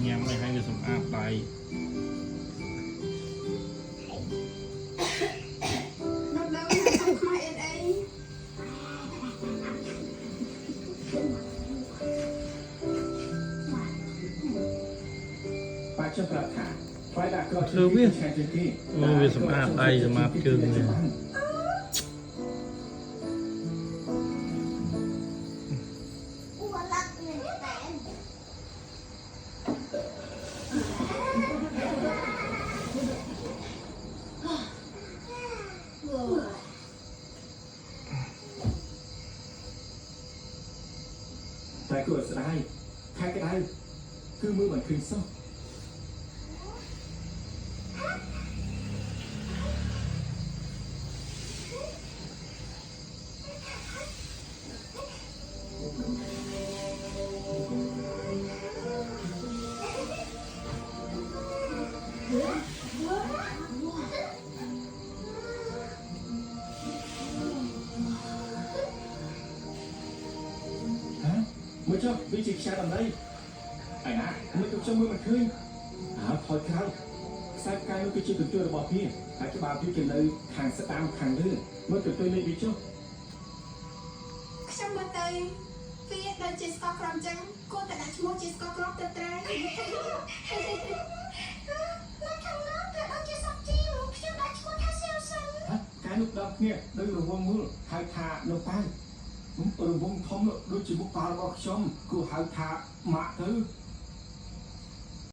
ញ៉ាំឲ្យវាសម្អាតដៃធ្វើវាសម្អាតដៃសម្អាតជើងនេះតែគួរស្ដាយខែក្ដៅគឺមើលមិនឃើញសោះមើលចុះវាជាខ្យល់ដំណៃឯណាមើលទៅចុះមើលមិនឃើញថយក្រោយខ្សែកាយនោះគឺជាកន្ទុយរបស់វាហើយច្បាប់វាគឺនៅខាងស្ដាំខាងលើមើលទៅទៅនេះវាចុះខ្ញុំមើលទៅវាដូចជាស្កក្រមចឹងគួរតែដាក់ឈ្មោះជាស្កក្រមទៅត្រែនៅខាងនោះទៅដូចជាសក់ជីវខ្ញុំដាក់ឈ្មោះថាសៀវសិនកាយនោះដល់គ្នាដោយរវងមូលហៅថានៅប៉ៅរវងធំដូចជាមុខប៉ារបស់ខ្ញុំគួរហៅថាម៉ាក់ទៅ